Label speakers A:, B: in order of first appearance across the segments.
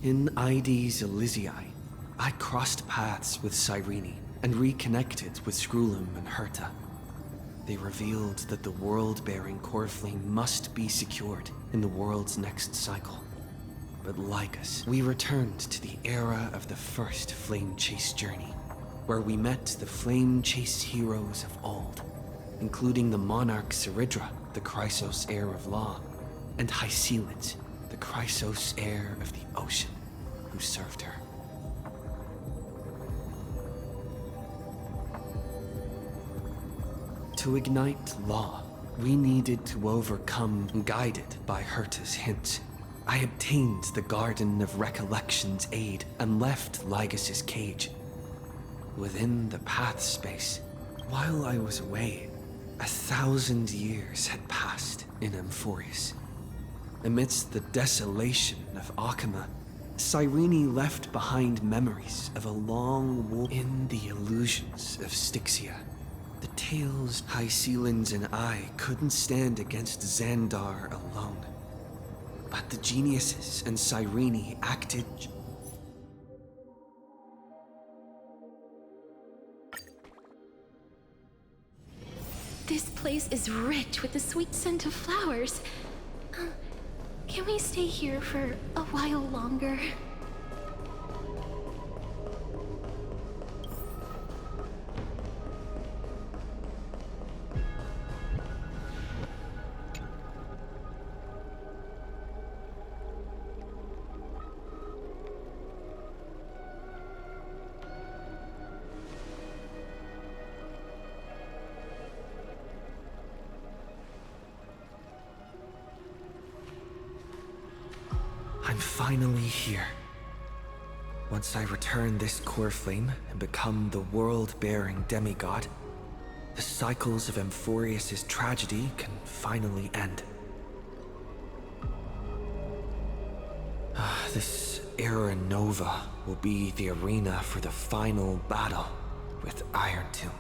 A: In Ides Elysiae, I crossed paths with Cyrene and reconnected with Skrulum and Herta. They revealed that the world-bearing core flame must be secured in the world's next cycle. But like us, we returned to the era of the first Flame Chase journey, where we met the Flame Chase heroes of old, including the monarch Seridra, the Chrysos heir of law, and Hycelid, the Chrysos heir of the ocean, who served her. To ignite law, we needed to overcome, guided by Herta's hints. I obtained the Garden of Recollection's aid and left Lygas's cage. Within the path space, while I was away, 1,000 years had passed in Amphoreus. Amidst the desolation of Akama, Cyrene left behind memories of a long war in the illusions of Styxia. The tales Hycelins and I couldn't stand against Xandar alone. But the geniuses and Cyrene acted.
B: This place is rich with the sweet scent of flowers. Can we stay here for a while longer?
A: I'm finally here. Once I return this core flame and become the world-bearing demigod, the cycles of Amphoreus' tragedy can finally end. This Era Nova will be the arena for the final battle with Iron Tomb.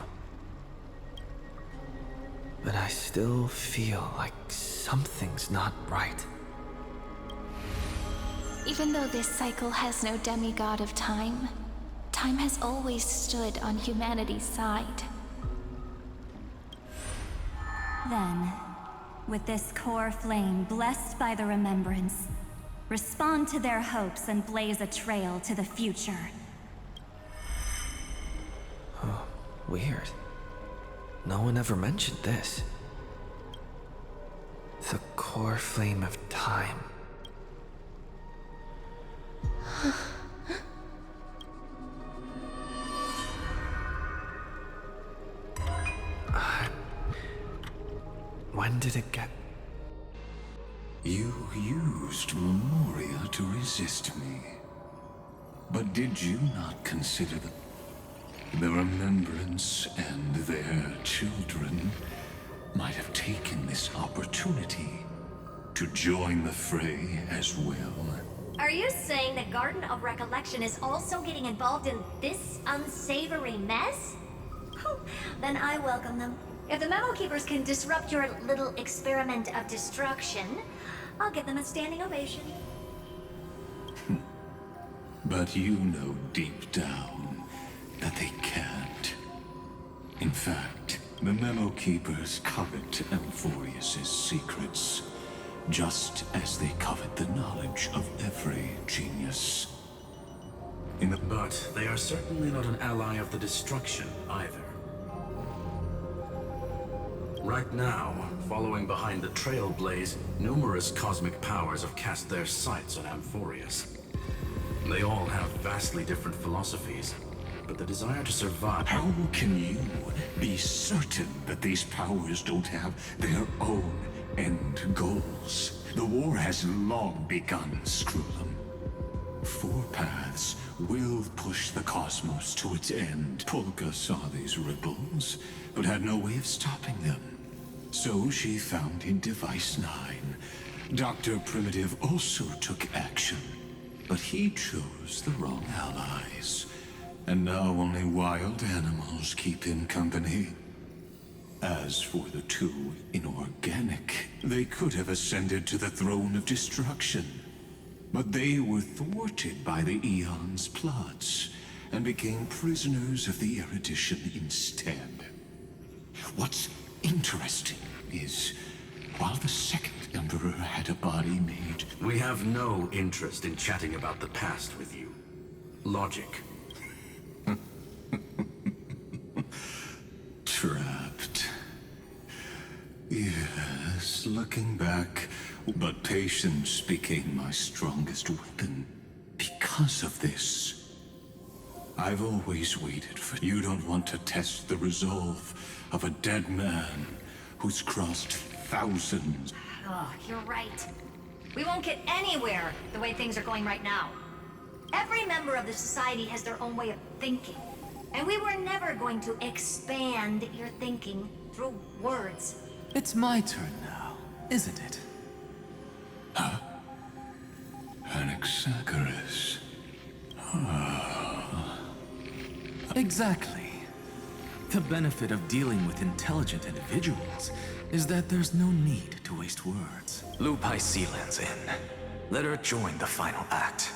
A: But I still feel like something's not right.
B: Even though this cycle has no demigod of time, time has always stood on humanity's side.
C: Then, with this core flame blessed by the remembrance, respond to their hopes and blaze a trail to the future.
A: Oh, weird. No one ever mentioned this. The core flame of time. When did it get...
D: You used Memoria to resist me. But did you not consider the remembrance and their children might have taken this opportunity to join the fray as well?
E: Are you saying that Garden of Recollection is also getting involved in this unsavory mess? Then I welcome them. If the Memo Keepers can disrupt your little experiment of destruction, I'll give them a standing ovation.
D: But you know deep down that they can't. In fact, the Memo Keepers covet Amphoreus' secrets, just as they covet the knowledge of every genius.
F: But they are certainly not an ally of the destruction, either. Right now, following behind the Trailblaze, numerous cosmic powers have cast their sights on Amphoreus. They all have vastly different philosophies, but the desire to survive...
D: How can you be certain that these powers don't have their own end goals? The war has long begun, Skrulum. Four paths will push the cosmos to its end. Polka saw these ripples, but had no way of stopping them. So she founded Device 9. Dr. Primitive also took action, but he chose the wrong allies. And now only wild animals keep him company. As for the two inorganic, they could have ascended to the throne of destruction. But they were thwarted by the Eon's plots and became prisoners of the erudition instead. What's interesting is, while the second Emperor had a body made...
F: We have no interest in chatting about the past with you. Logic.
D: Trapped. Yes, looking back, but patience became my strongest weapon. Because of this, I've always waited for... You don't want to test the resolve of a dead man who's crossed thousands.
E: Oh, you're right. We won't get anywhere the way things are going right now. Every member of the society has their own way of thinking. And we were never going to expand your thinking through words.
G: It's my turn now, isn't it?
D: Anaxagoras.
G: Exactly. The benefit of dealing with intelligent individuals is that there's no need to waste words. Lupai Sealand's in. Let her join the final act.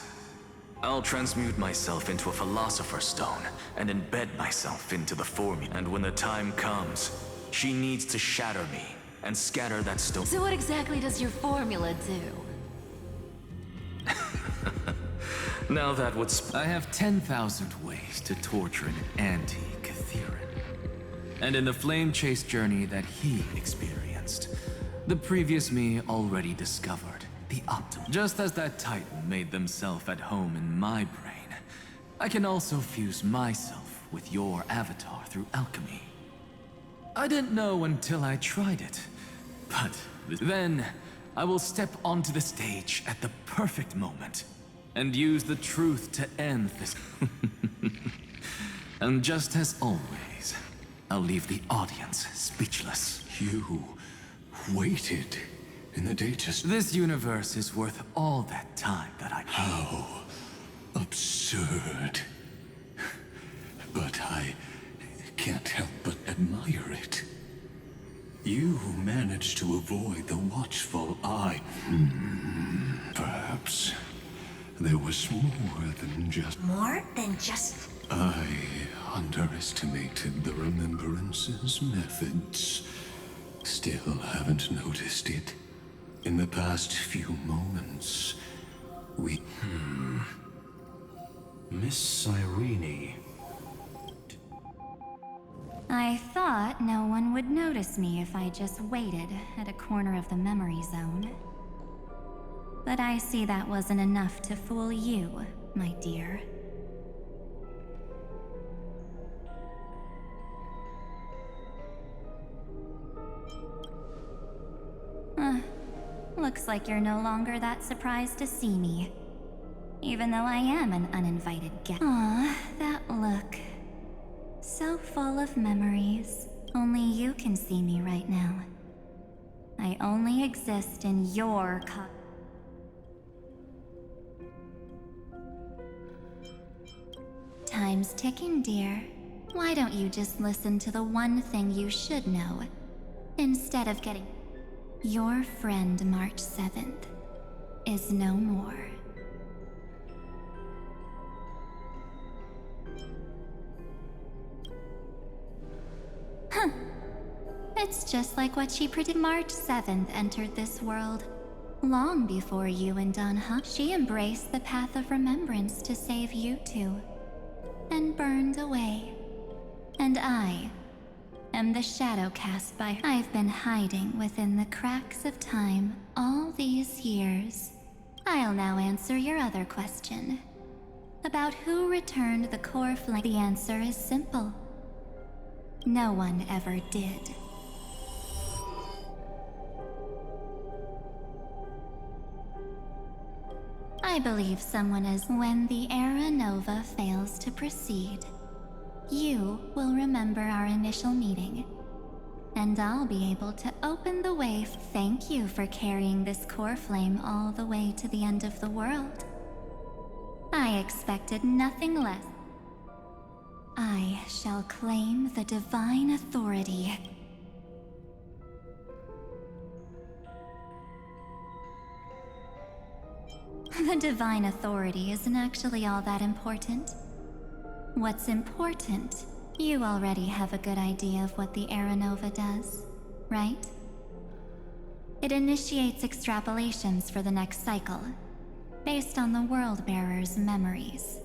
G: I'll transmute myself into a Philosopher's Stone and embed myself into the formula. And when the time comes, she needs to shatter me and scatter that stone.
B: So what exactly does your formula do?
G: Now that would I have 10,000 ways to torture an anti-Catheran. And in the flame chase journey that he experienced, the previous me already discovered the optimum. Just as that Titan made themselves at home in my brain, I can also fuse myself with your avatar through alchemy. I didn't know until I tried it, but then I will step onto the stage at the perfect moment and use the truth to end this. And just as always, I'll leave the audience speechless.
D: You waited in the data...
G: This universe is worth all that time that I...
D: How absurd. But I can't help but admire it. You managed to avoid the watchful eye. Perhaps there was more than just...
E: More than just...
D: I underestimated the Remembrance's methods. Still haven't noticed it. In the past few moments, we...
F: Miss Cyrene.
C: I thought no one would notice me if I just waited at a corner of the memory zone. But I see that wasn't enough to fool you, my dear. Looks like you're no longer that surprised to see me. Even though I am an uninvited guest. Aw, that look. So full of memories. Only you can see me right now. I only exist in your Time's ticking, dear. Why don't you just listen to the one thing you should know, instead of getting... Your friend March 7th is no more. Huh. It's just like what she predicted. March 7th entered this world. Long before you and Donha, she embraced the path of remembrance to save you two. And burned away. And I am the shadow cast by her. I've been hiding within the cracks of time all these years. I'll now answer your other question. About who returned the core flame. The answer is simple. No one ever did. I believe someone is. When the Era Nova fails to proceed, you will remember our initial meeting, and I'll be able to open the way. Thank you for carrying this core flame all the way to the end of the world. I expected nothing less. I shall claim the divine authority. The divine authority isn't actually all that important. What's important, you already have a good idea of what the Aeronova does, right? It initiates extrapolations for the next cycle, based on the World-Bearer's memories.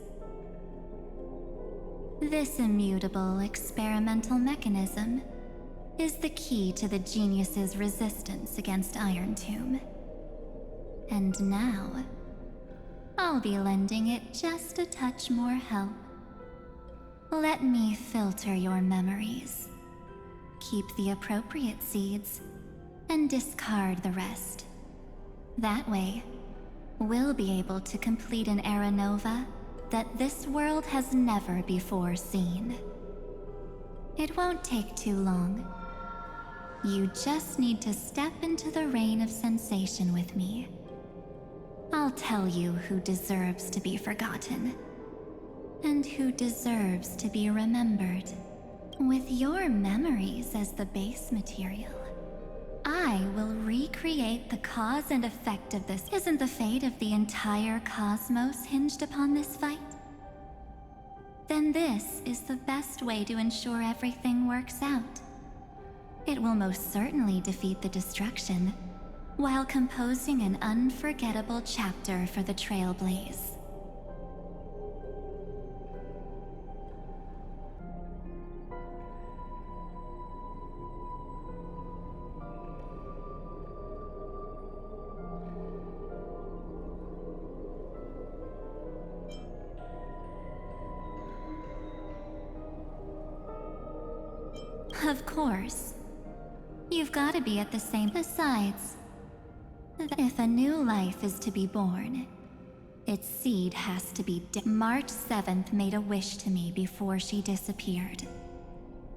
C: This immutable experimental mechanism is the key to the genius's resistance against Iron Tomb. And now, I'll be lending it just a touch more help. Let me filter your memories. Keep the appropriate seeds, and discard the rest. That way, we'll be able to complete an Aeronova that this world has never before seen. It won't take too long. You just need to step into the rain of sensation with me. I'll tell you who deserves to be forgotten, and who deserves to be remembered. With your memories as the base material, I will recreate the cause and effect of this. Isn't the fate of the entire cosmos hinged upon this fight? Then this is the best way to ensure everything works out. It will most certainly defeat the destruction, while composing an unforgettable chapter for the Trailblaze. Of course. You've got to be at the same. Besides, if a new life is to be born, its seed has to be March 7th made a wish to me before she disappeared.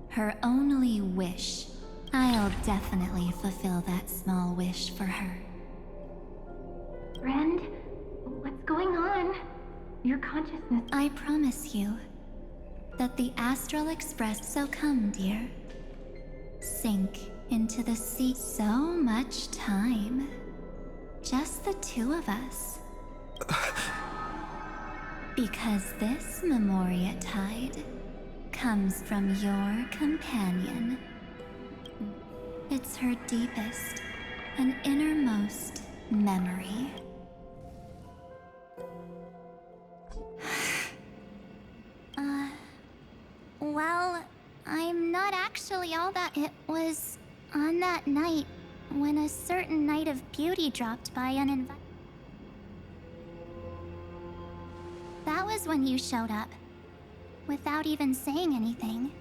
C: Her only wish. I'll definitely fulfill that small wish for her.
B: Friend, what's going on? Your consciousness.
C: I promise you that the Astral Express. So come, dear. Sink into the sea. So much time. Just the two of us. Because this Memoria Tide comes from your companion. It's her deepest and innermost memory. Well, I'm not actually all that. It was on that night when a certain Knight of Beauty dropped by uninvited. That was when you showed up, without even saying anything.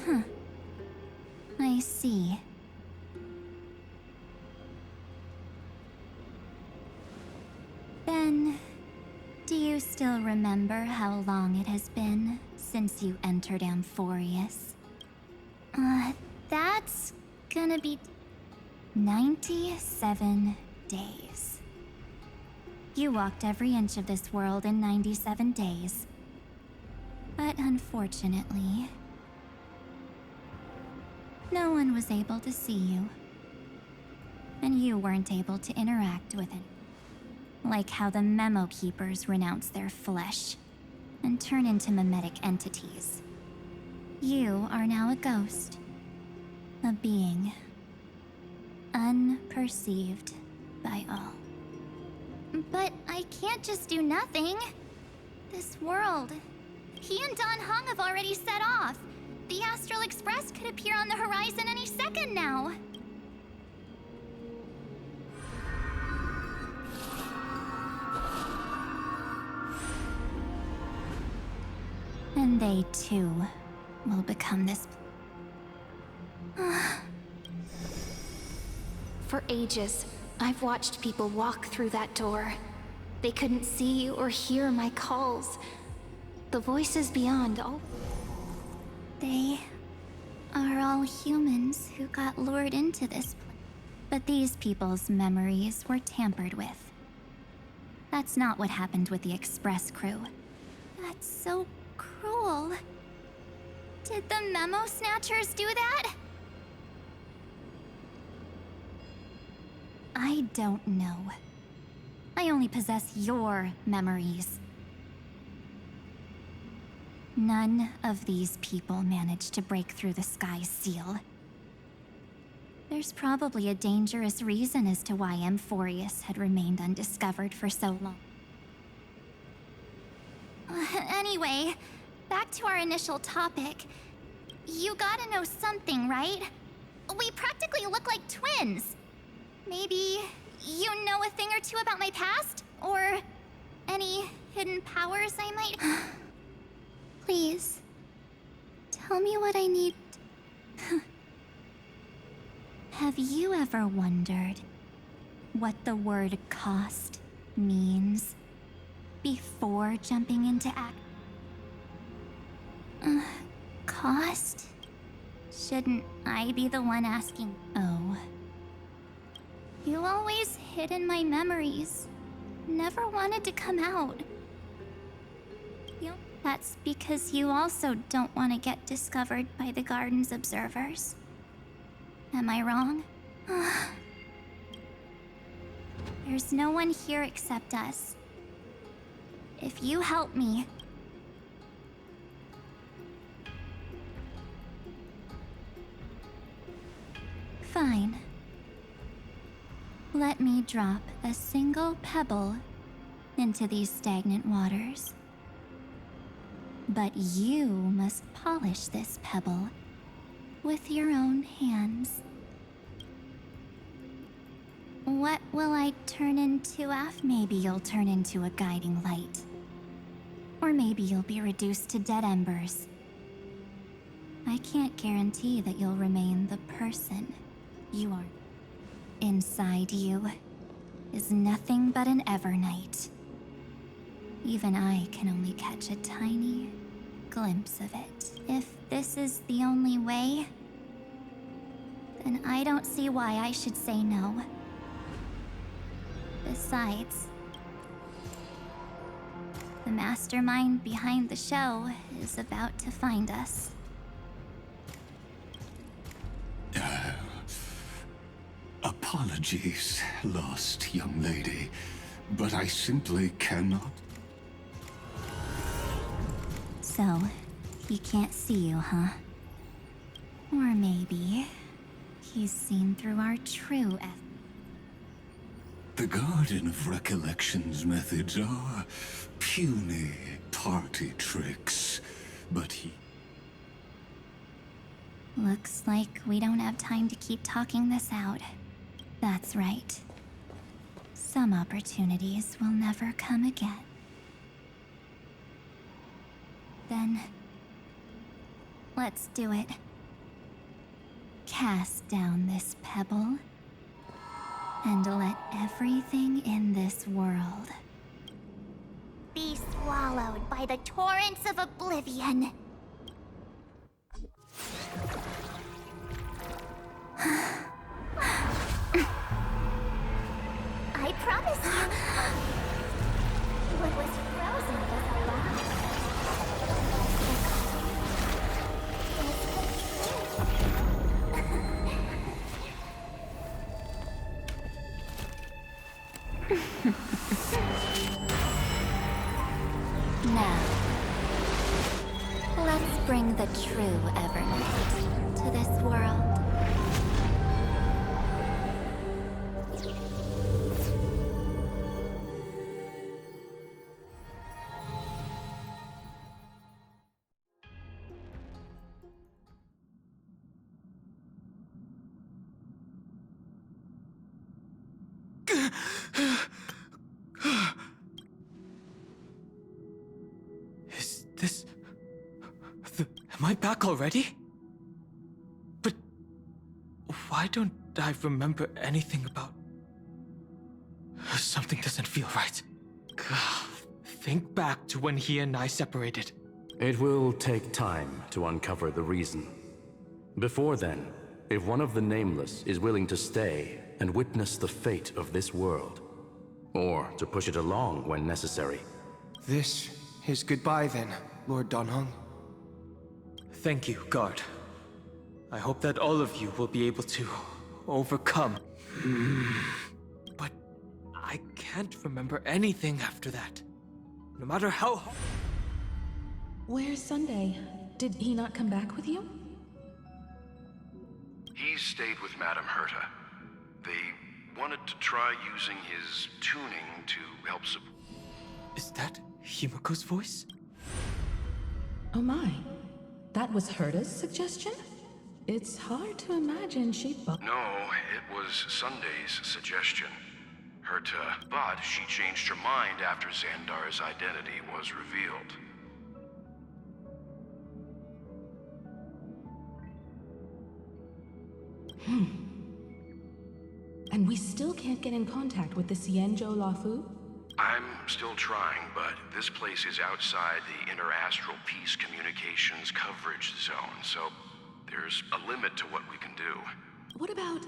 C: Huh. I see. Then, do you still remember how long it has been since you entered Amphoreus? That's gonna be 97 days. You walked every inch of this world in 97 days. But unfortunately, no one was able to see you. And you weren't able to interact with it. Like how the Memo Keepers renounce their flesh and turn into mimetic entities. You are now a ghost. A being. Unperceived by all. But I can't just do nothing. This world. He and Don Hung have already set off. The Astral Express could appear on the horizon any second now. And they too will become this.
B: For ages, I've watched people walk through that door. They couldn't see or hear my calls. The voices beyond all.
C: They are all humans who got lured into this place. But these people's memories were tampered with. That's not what happened with the Express crew. That's so cruel. Did the Memo Snatchers do that? I don't know. I only possess your memories. None of these people managed to break through the sky's seal. There's probably a dangerous reason as to why Amphorius had remained undiscovered for so long. Anyway, back to our initial topic. You gotta know something, right? We practically look like twins. Maybe you know a thing or two about my past? Or any hidden powers I might... Please, tell me what I need. Have you ever wondered what the word cost means before jumping into act? Cost? Shouldn't I be the one asking? Oh. You always hid in my memories. Never wanted to come out. That's because you also don't want to get discovered by the garden's observers. Am I wrong? There's no one here except us. If you help me... Fine. Let me drop a single pebble into these stagnant waters. But you must polish this pebble with your own hands. What will I turn into after? Maybe you'll turn into a guiding light. Or maybe you'll be reduced to dead embers. I can't guarantee that you'll remain the person you are. Inside you is nothing but an Evernight. Even I can only catch a tiny glimpse of it. If this is the only way, then I don't see why I should say no. Besides, the mastermind behind the show is about to find us.
D: Apologies, lost young lady, but I simply cannot.
C: So, he can't see you, huh? Or maybe he's seen through our true
D: The Garden of Recollection's methods are puny party tricks, but he...
C: Looks like we don't have time to keep talking this out. That's right. Some opportunities will never come again. Then, let's do it. Cast down this pebble, and let everything in this world
B: Be swallowed by the torrents of oblivion. I promise you. What was frozen was alive.
C: Now, let's bring the true Evernight to this world.
A: Is this... Am I back already? But... why don't I remember anything about... Something doesn't feel right. Think back to when he and I separated.
F: It will take time to uncover the reason. Before then, if one of the Nameless is willing to stay and witness the fate of this world, or to push it along when necessary.
A: This is goodbye then, Lord Donhong. Thank you, Guard. I hope that all of you will be able to overcome. But I can't
H: can't remember anything after that. No matter how hard.
I: Where's Sunday? Did he not come back with you?
J: He stayed with Madame Herta. They wanted to try using his tuning to help support.
H: Is that Himiko's voice?
I: Oh my. That was Herta's suggestion? It's hard to imagine
J: No, it was Sunday's suggestion. Herta, but she changed her mind after Xandar's identity was revealed.
I: And we still can't get in contact with the Xianzhou Lafu?
J: I'm still trying, but this place is outside the interastral peace communications coverage zone, so there's a limit to what we can do.
I: What about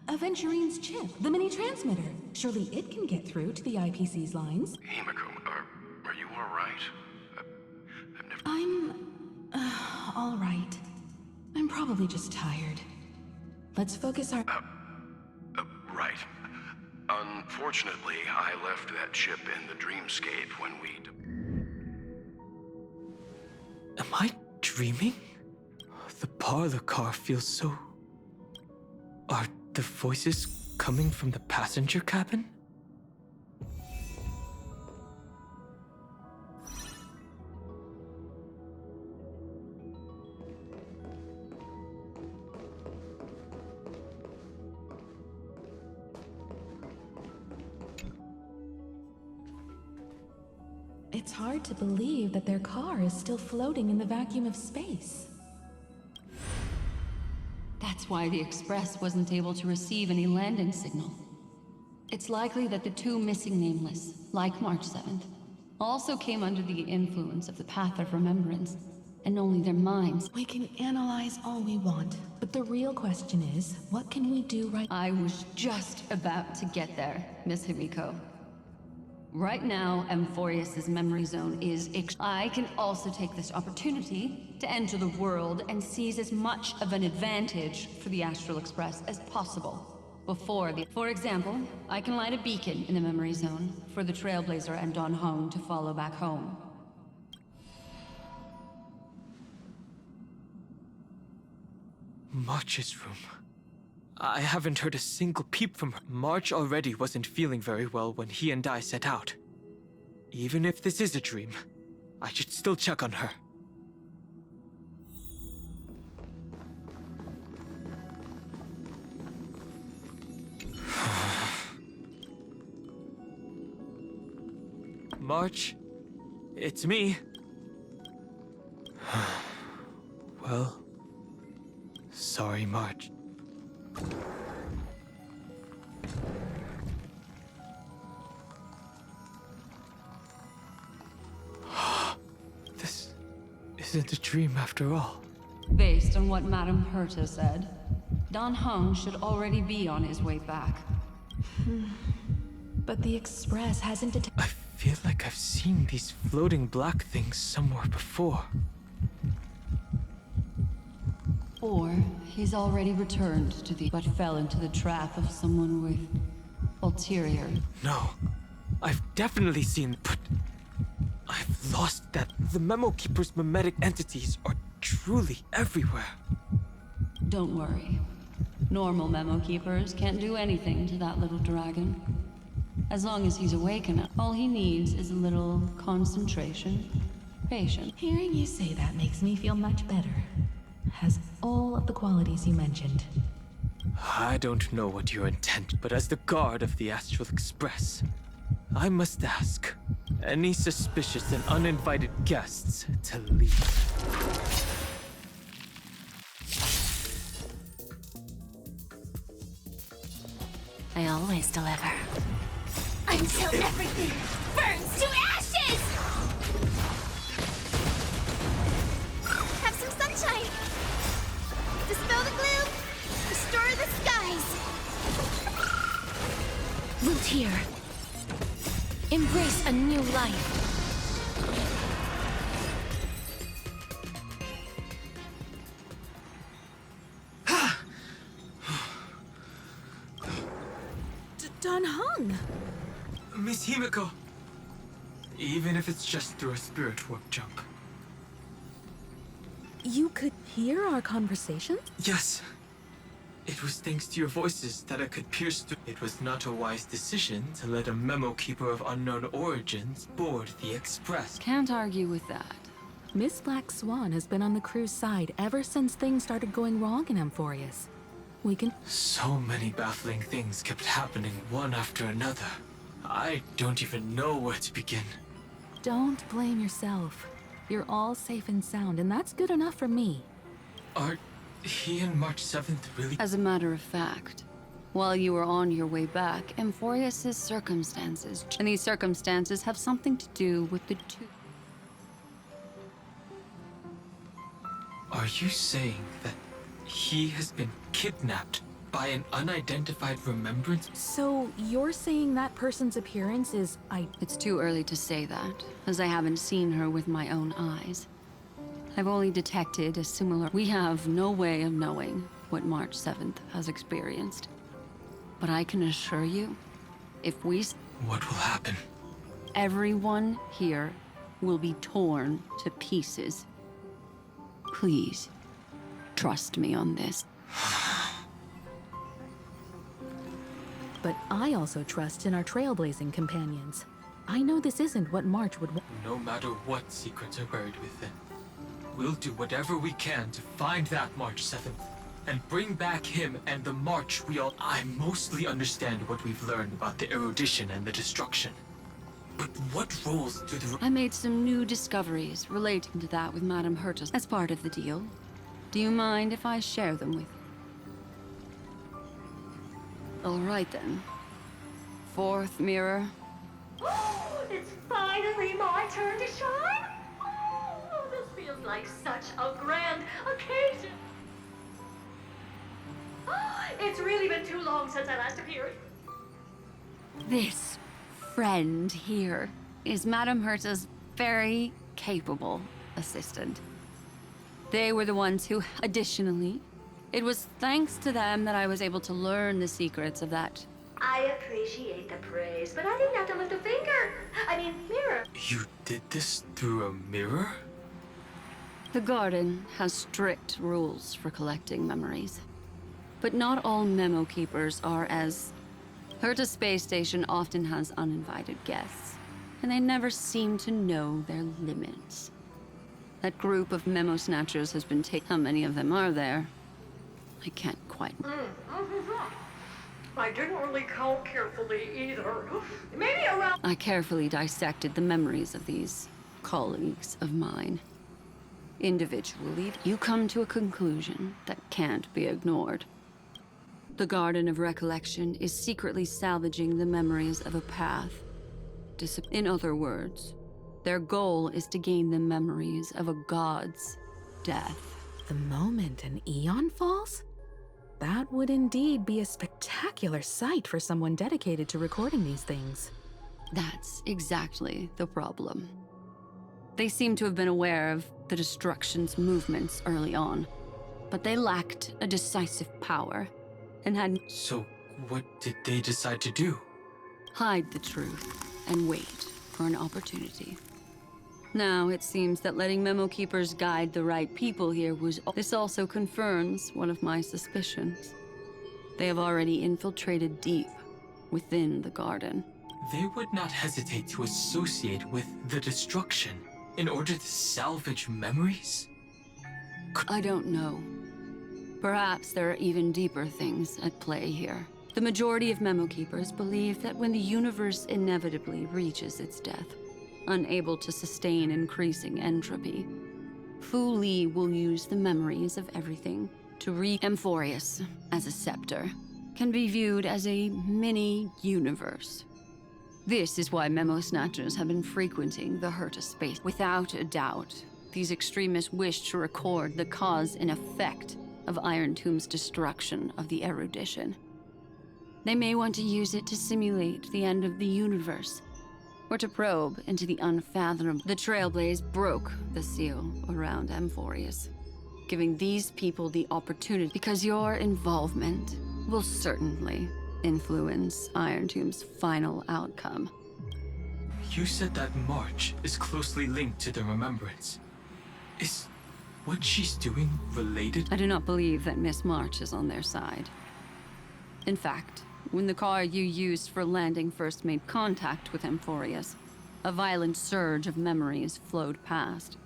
I: Aventurine's chip, the mini-transmitter? Surely it can get through to the IPC's lines.
J: Himiko, are you alright? I've never...
I: I'm... all right. I'm probably just tired. Let's focus our...
J: Right. Unfortunately, I left that chip in the dreamscape when we...
H: Am I dreaming? The parlor car feels so... Are the voices coming from the passenger cabin?
I: It's hard to believe that their car is still floating in the vacuum of space.
K: That's why the Express wasn't able to receive any landing signal. It's likely that the two missing Nameless, like March 7th, also came under the influence of the Path of Remembrance, and only their minds.
I: We can analyze all we want, but the real question is, what can we do right...
K: I was just about to get there, Miss Himiko. Right now, Ampheu's memory zone is I can also take this opportunity to enter the world and seize as much of an advantage for the Astral Express as possible. For example, I can light a beacon in the memory zone for the Trailblazer and Don Hong to follow back home.
H: March's room. I haven't heard a single peep from her. March already wasn't feeling very well when he and I set out. Even if this is a dream, I should still check on her. March, it's me. Well, sorry, March. This isn't a dream after all.
K: Based on what Madame Herta said, Don Hong should already be on his way back.
I: But the Express hasn't
H: I feel like I've seen these floating black things somewhere before.
K: Or he's already returned to the... but fell into the trap of someone with... ulterior.
H: No, I've definitely seen... but... I've lost that. The Memo Keeper's mimetic entities are truly everywhere.
K: Don't worry. Normal Memo Keepers can't do anything to that little dragon. As long as he's awake enough, all he needs is a little concentration, patience.
I: Hearing you say that makes me feel much better. Has all of the qualities you mentioned.
H: I don't know what your intent, but as the guard of the Astral Express, I must ask, any suspicious and uninvited guests to leave.
C: I always deliver.
B: Until everything burns to ashes! Have some sunshine! Dispel the gloom! Restore the skies! Root here. Embrace a new life.
I: Don Hong!
H: Miss Himiko! Even if it's just through a spirit warp jump.
I: You could hear our conversation?
H: Yes. It was thanks to your voices that I could pierce through. It was not a wise decision to let a memo keeper of unknown origins board the Express.
K: Can't argue with that.
I: Miss Black Swan has been on the crew's side ever since things started going wrong in Amphorius. We can...
H: So many baffling things kept happening one after another. I don't even know where to begin.
I: Don't blame yourself. You're all safe and sound, and that's good enough for me.
H: Are he and March 7th really...
K: As a matter of fact, while you were on your way back, Amphorius' circumstances, and these circumstances have something to do with the two.
H: Are you saying that he has been kidnapped by an unidentified remembrance?
I: So you're saying that person's appearance is...
K: It's too early to say that, as I haven't seen her with my own eyes. I've only detected a similar... We have no way of knowing what March 7th has experienced. But I can assure you, if we...
H: What will happen?
K: Everyone here will be torn to pieces. Please, trust me on this.
I: But I also trust in our trailblazing companions. I know this isn't what March would want.
H: No matter what secrets are buried within, we'll do whatever we can to find that March 7th and bring back him and the March we all... I mostly understand what we've learned about the erudition and the destruction. But what roles do the...
K: I made some new discoveries relating to that with Madame Herta as part of the deal. Do you mind if I share them with you? All right then. Fourth mirror.
E: It's finally my turn to shine! Oh, this feels like such a grand occasion! It's really been too long since I last appeared.
K: This friend here is Madame Herta's very capable assistant. They were the ones who, additionally, it was thanks to them that I was able to learn the secrets of that.
E: I appreciate the praise, but I didn't have to lift a finger. I mean, mirror.
H: You did this through a mirror?
K: The garden has strict rules for collecting memories. But not all memo keepers are as... Herta Space Station often has uninvited guests, and they never seem to know their limits. That group of memo snatchers has been taken. How many of them are there? I can't quite...
E: I didn't really count carefully either. Maybe around...
K: I carefully dissected the memories of these colleagues of mine. Individually, you come to a conclusion that can't be ignored. The Garden of Recollection is secretly salvaging the memories of a path. In other words, their goal is to gain the memories of a god's death.
I: The moment an Eon falls? That would indeed be a spectacular sight for someone dedicated to recording these things.
K: That's exactly the problem. They seem to have been aware of the destruction's movements early on, but they lacked a decisive power and had...
H: So, what did they decide to do?
K: Hide the truth and wait for an opportunity. Now, it seems that letting memo keepers guide the right people here was... This also confirms one of my suspicions. They have already infiltrated deep within the garden.
H: They would not hesitate to associate with the destruction in order to salvage memories?
K: I don't know. Perhaps there are even deeper things at play here. The majority of memo keepers believe that when the universe inevitably reaches its death, unable to sustain increasing entropy, Fu Li will use the memories of everything to Amphorius as a scepter can be viewed as a mini-universe. This is why memo snatchers have been frequenting the Herta space. Without a doubt, these extremists wish to record the cause and effect of Iron Tomb's destruction of the erudition. They may want to use it to simulate the end of the universe, or to probe into the unfathomable. The Trailblaze broke the seal around Amphorius, giving these people the opportunity, because your involvement will certainly influence Iron Tomb's final outcome.
H: You said that March is closely linked to the Remembrance. Is what she's doing related?
K: I do not believe that Miss March is on their side. In fact, when the car you used for landing first made contact with Amphorius, a violent surge of memories flowed past.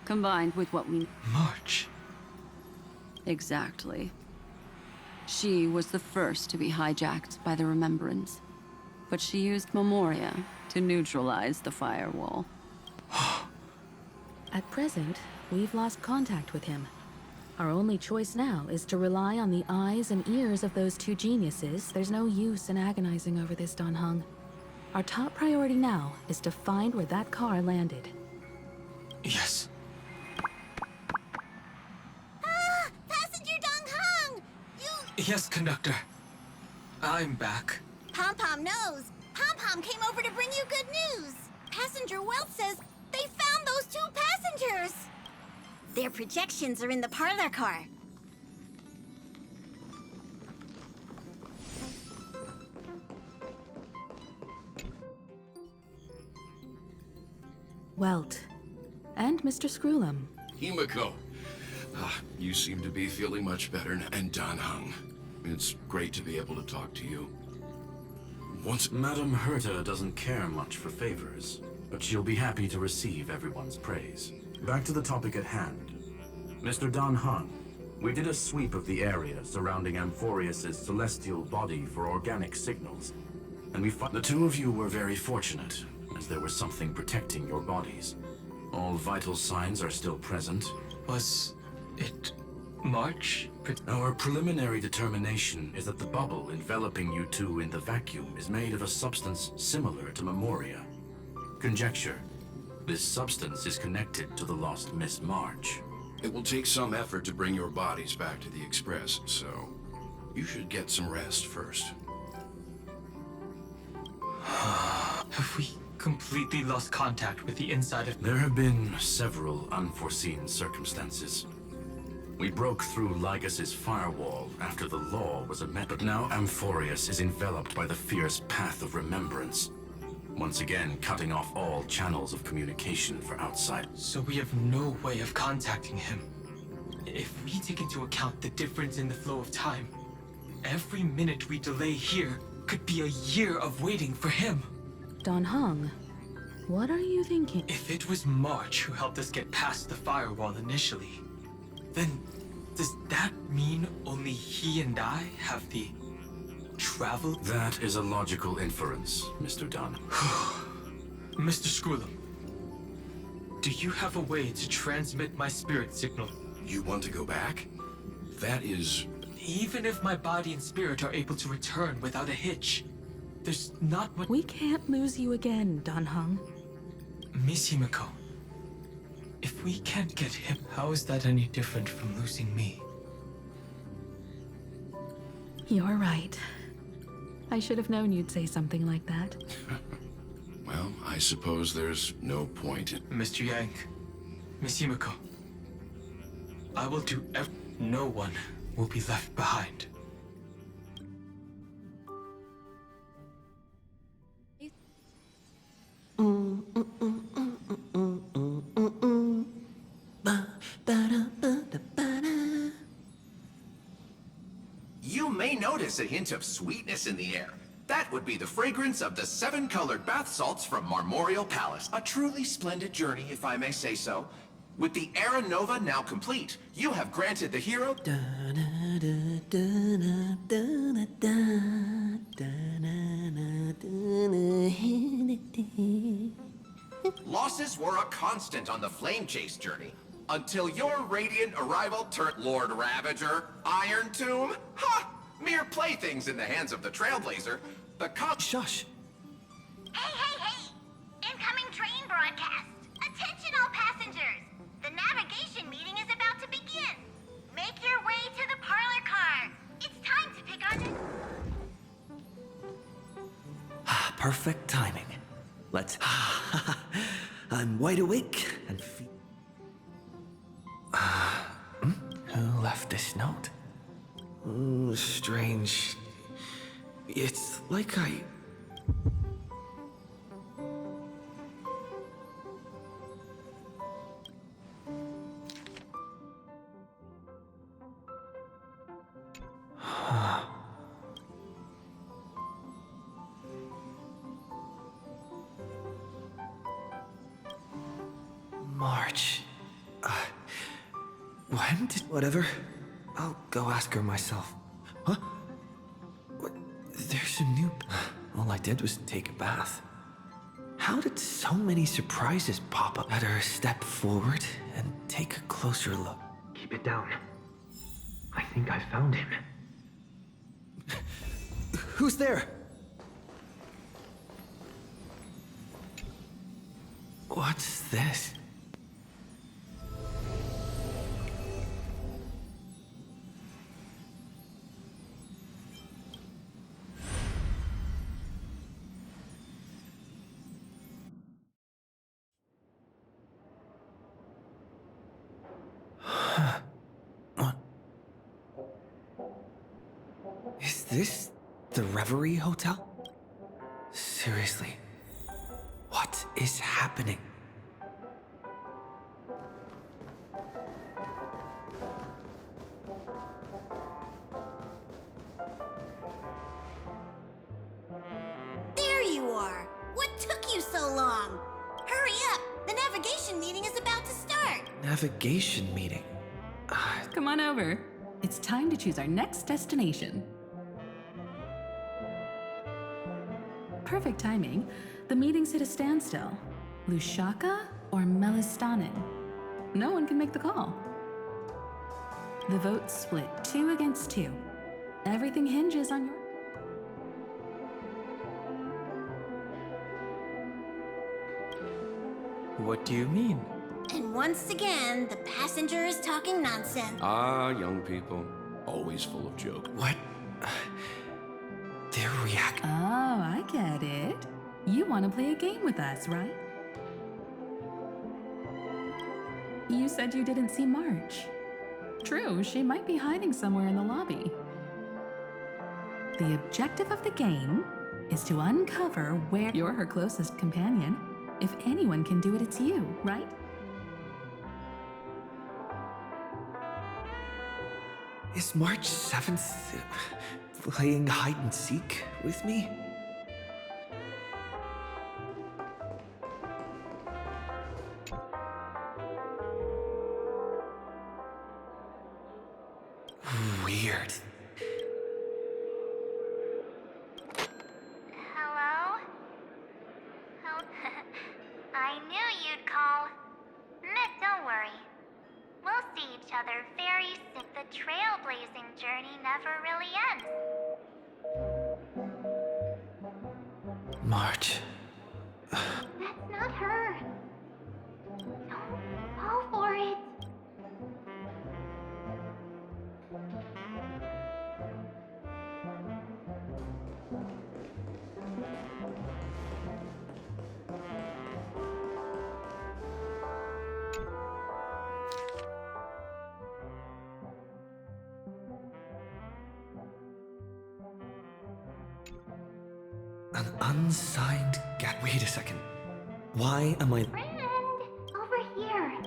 K: Combined with what we...
H: March.
K: Exactly. She was the first to be hijacked by the Remembrance, but she used Memoria to neutralize the firewall.
I: At present, we've lost contact with him. Our only choice now is to rely on the eyes and ears of those two geniuses. There's no use in agonizing over this, Dan Heng. Our top priority now is to find where that car landed.
H: Yes.
L: Passenger Dong Hung! You...
H: Yes, conductor. I'm back.
L: Pom-Pom knows. Pom-Pom came over to bring you good news. Passenger Wealth says they found those two passengers. Their projections are in the parlor car.
I: Welt. And Mr. Screwlum.
J: Himiko. You seem to be feeling much better now. And Dan Heng. It's great to be able to talk to you. Once...
F: Madame Herta doesn't care much for favors, but she'll be happy to receive everyone's praise. Back to the topic at hand. Mr. Dan Heng, we did a sweep of the area surrounding Amphorius' celestial body for organic signals, and we found the two of you were very fortunate, as there was something protecting your bodies. All vital signs are still present.
H: Was it March?
F: Our preliminary determination is that the bubble enveloping you two in the vacuum is made of a substance similar to Memoria. Conjecture. This substance is connected to the lost Miss March.
J: It will take some effort to bring your bodies back to the Express, so you should get some rest first.
H: Have we completely lost contact with the inside of...
F: There have been several unforeseen circumstances. We broke through Lygas's firewall after the law was amended, but now Amphorius is enveloped by the fierce path of remembrance, once again cutting off all channels of communication for outside.
H: So we have no way of contacting him. If we take into account the difference in the flow of time, every minute we delay here could be a year of waiting for him.
I: Dan Heng, what are you thinking?
H: If it was March who helped us get past the firewall initially, then does that mean only he and I have the travel?
F: That is a logical inference, Mr. Dunn.
H: Mr. Screwlum, do you have a way to transmit my spirit signal?
J: You want to go back? That is...
H: Even if my body and spirit are able to return without a hitch, there's not much...
I: We can't lose you again, Dan Heng.
H: Miss Himiko, if we can't get him, how is that any different from losing me?
I: You're right. I should have known you'd say something like that.
J: Well, I suppose there's no point in...
H: Mr. Yang, Miss Himiko, I will do no one will be left behind.
M: You may notice a hint of sweetness in the air. That would be the fragrance of the 7-colored bath salts from Marmorial Palace. A truly splendid journey, if I may say so. With the Era Nova now complete, you have granted the hero... Losses were a constant on the Flame Chase journey, until your radiant arrival turned Lord Ravager, Iron Tomb. Ha! Mere playthings in the hands of the Trailblazer. The
A: Shush!
L: Hey! Incoming train broadcast. Attention all passengers. The navigation meeting is about to begin. Make your way to the parlor car. It's time to pick our
A: Perfect timing. Let's... I'm wide awake and who left this note? Oh, strange. It's like March. When did... Whatever. I'll go ask her myself. Huh? What? There's a new... All I did was take a bath. How did so many surprises pop up? Better step forward and take a closer look.
N: Keep it down. I think I found him.
A: Who's there? What's this? What? Is this the Reverie Hotel? Seriously, what is happening?
L: There you are! What took you so long? Hurry up! The navigation meeting is about to start!
A: Navigation meeting?
I: Come on over. It's time to choose our next destination. Perfect timing. The meeting's at a standstill. Lushaka or Melistanen? No one can make the call. The vote's split 2 against 2. Everything hinges on your...
H: What do you mean?
L: And once again, the passenger is talking nonsense.
J: Ah, young people. Always full of jokes.
A: What? They're reacting.
I: Oh, I get it. You want to play a game with us, right? You said you didn't see March. True, she might be hiding somewhere in the lobby. The objective of the game is to uncover where you're her closest companion. If anyone can do it, it's you, right?
A: Is March 7th playing hide and seek with me? Weird.
L: Hello? Oh, I knew you'd call. Mick, don't worry. We'll see each other very soon. The trailblazing journey never really ends.
A: March.
L: That's not her. Don't fall for it.
A: An unsigned Wait a second. Why am I...
L: Friend, over here.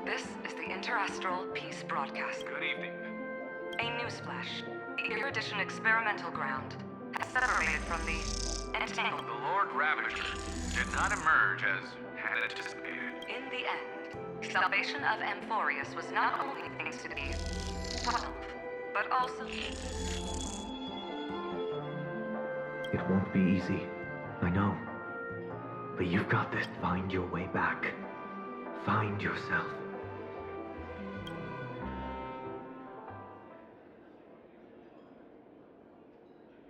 O: This is the Interastral Peace Broadcast.
J: Good evening.
O: A newsflash. Erudition experimental ground has separated from the entangled.
J: The Lord Ravager did not emerge as had anticipated.
O: In the end, salvation of Amphorius was not only going to be 12, but also...
N: It won't be easy, I know. But you've got this. Find your way back. Find yourself.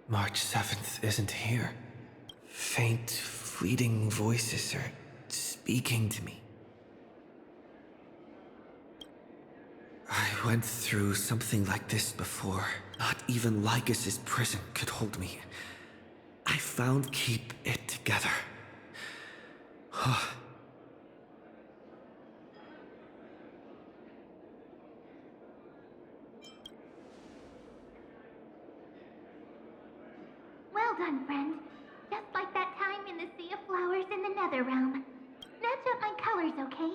A: March 7th isn't here. Faint, fleeting voices are speaking to me. I went through something like this before. Not even Lycus's prison could hold me. I found keep it together.
L: done, friend. Just like that time in the Sea of Flowers in the Nether Realm. Match up my colors, okay?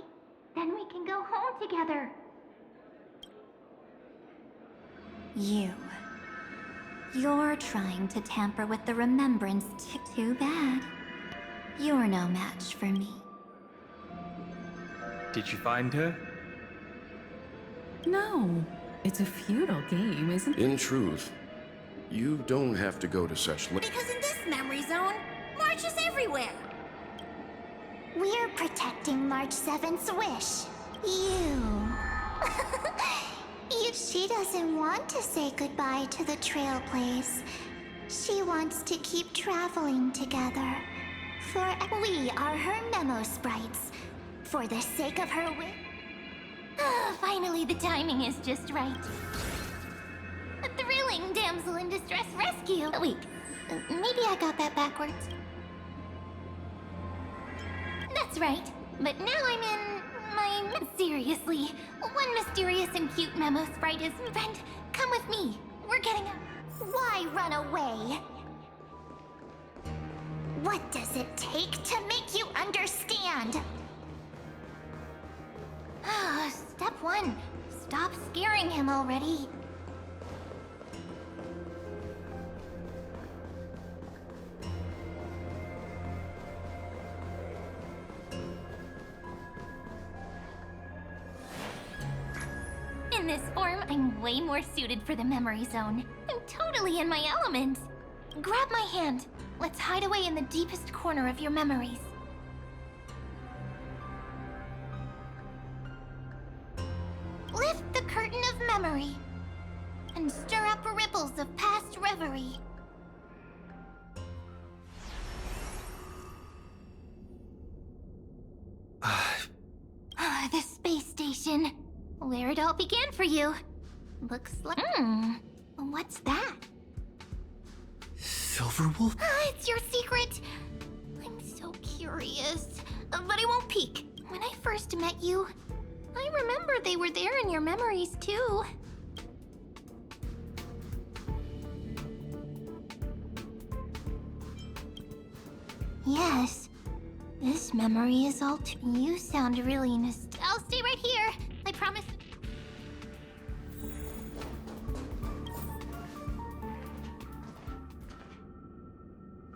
L: Then we can go home together.
C: You're trying to tamper with the remembrance. Too bad. You're no match for me.
A: Did you find her?
I: No. It's a futile game, isn't it?
J: In truth, you don't have to go to such
L: Because in this memory zone, March is everywhere. We're protecting March 7th's wish. She doesn't want to say goodbye to the trail place. She wants to keep traveling together. For we are her memo sprites. For the sake of her finally, the timing is just right. A thrilling damsel in distress rescue. Wait, maybe I got that backwards. That's right. But now I'm in my... Seriously, one mysterious and cute memo sprite is... Friend, come with me. We're getting out. Why run away? What does it take to make you understand? Step 1. Stop scaring him already. In this form, I'm way more suited for the memory zone. I'm totally in my element. Grab my hand. Let's hide away in the deepest corner of your memories. Lift the curtain of memory and stir up ripples of past reverie. The space station. Where it all began for you. Looks like... What's that?
A: Silverwolf?
L: It's your secret. I'm so curious. But I won't peek. When I first met you, I remember they were there in your memories too. Yes. This memory is all too... You sound really I'll stay right here. I promise.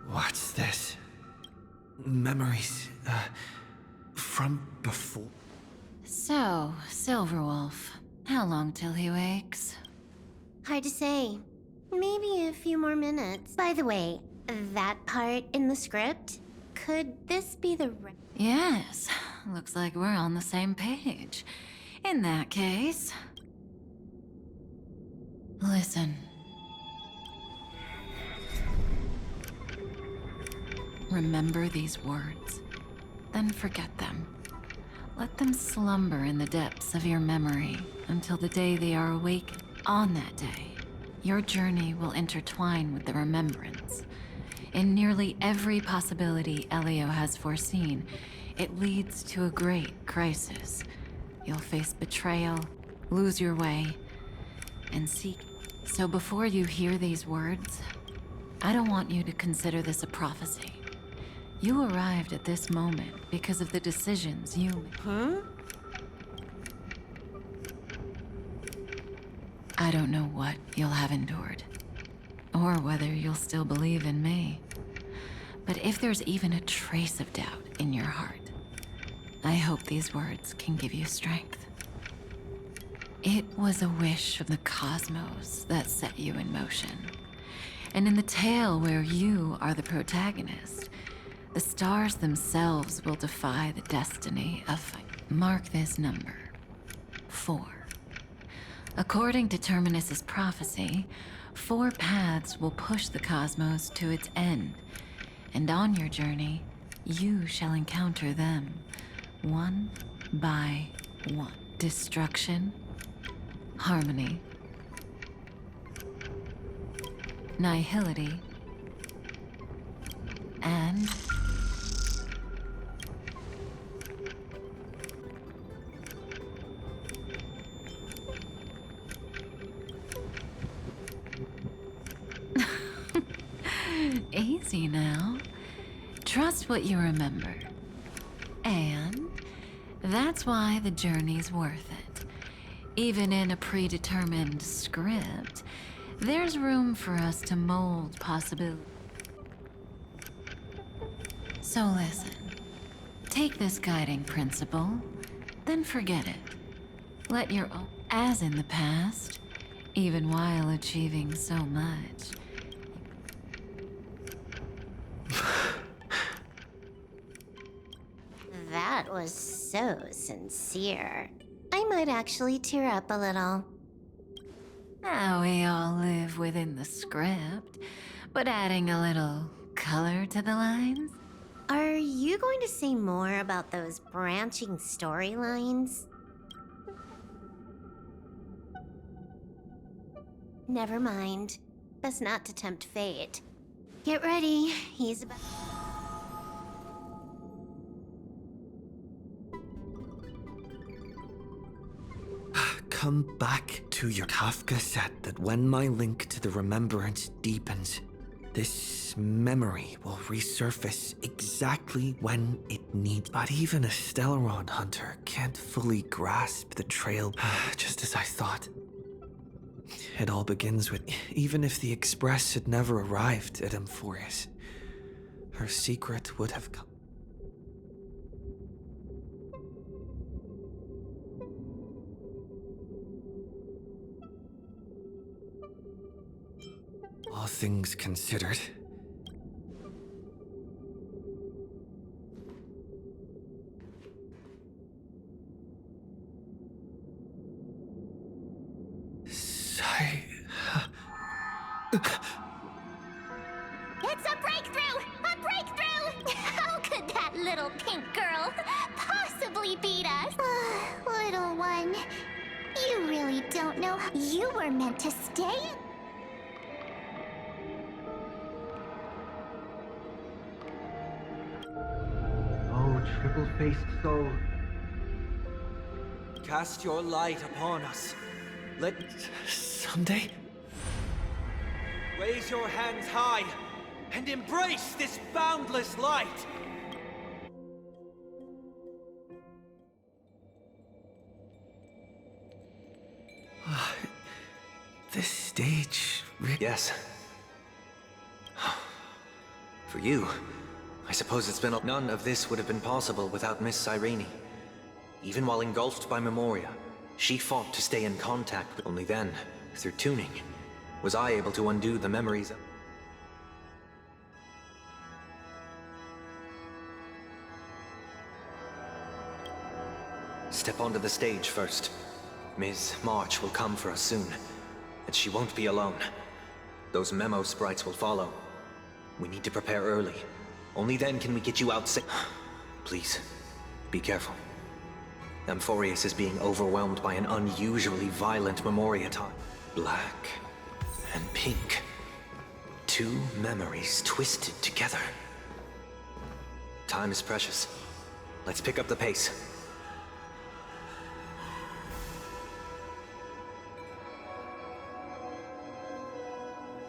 A: What's this? Memories, from before?
P: So, Silverwolf, how long till he wakes?
Q: Hard to say. Maybe a few more minutes. By the way, that part in the script, could this be the...
P: Yes, looks like we're on the same page. In that case... Listen. Remember these words, then forget them. Let them slumber in the depths of your memory until the day they are awakened. On that day, your journey will intertwine with the remembrance. In nearly every possibility Elio has foreseen, it leads to a great crisis. You'll face betrayal, lose your way, and seek. So before you hear these words, I don't want you to consider this a prophecy. You arrived at this moment because of the decisions you made. Huh? I don't know what you'll have endured, or whether you'll still believe in me. But if there's even a trace of doubt in your heart, I hope these words can give you strength. It was a wish of the cosmos that set you in motion. And in the tale where you are the protagonist, the stars themselves will defy the destiny of fate. Mark this number, 4. According to Terminus's prophecy, 4 paths will push the cosmos to its end, and on your journey, you shall encounter them, one by one. Destruction, harmony, nihility, and easy now. Trust what you remember. And that's why the journey's worth it. Even in a predetermined script, there's room for us to mold possibility. So listen, take this guiding principle, then forget it. Let your own, as in the past, even while achieving so much.
Q: That was so sincere. I might actually tear up a little.
P: Now we all live within the script, but adding a little color to the lines?
Q: Are you going to say more about those branching storylines? Never mind. Best not to tempt fate. Get ready. He's about...
A: Come back to your Kafka set that when my link to the remembrance deepens, this memory will resurface exactly when it needs. But even a Stellaron hunter can't fully grasp the trail, just as I thought. It all begins with, even if the Express had never arrived at Ampheu, her secret would have come. All things considered,
L: It's a breakthrough! A breakthrough! How could that little pink girl possibly beat us? Little one, you really don't know how you were meant to stay.
N: Oh, triple-faced soul.
A: Cast your light upon us. Let... Someday? Raise your hands high and embrace this boundless light! This stage...
N: Yes. For you, I suppose it's been... None of this would have been possible without Miss Cyrene. Even while engulfed by Memoria, she fought to stay in contact with... Only then, through tuning, was I able to undo the memories of... Step onto the stage first. Ms. March will come for us soon, and she won't be alone. Those memo sprites will follow. We need to prepare early. Only then can we get you out safe. Please, be careful. Ampheu is being overwhelmed by an unusually violent Memoria time. Black and pink. Two memories twisted together. Time is precious. Let's pick up the pace.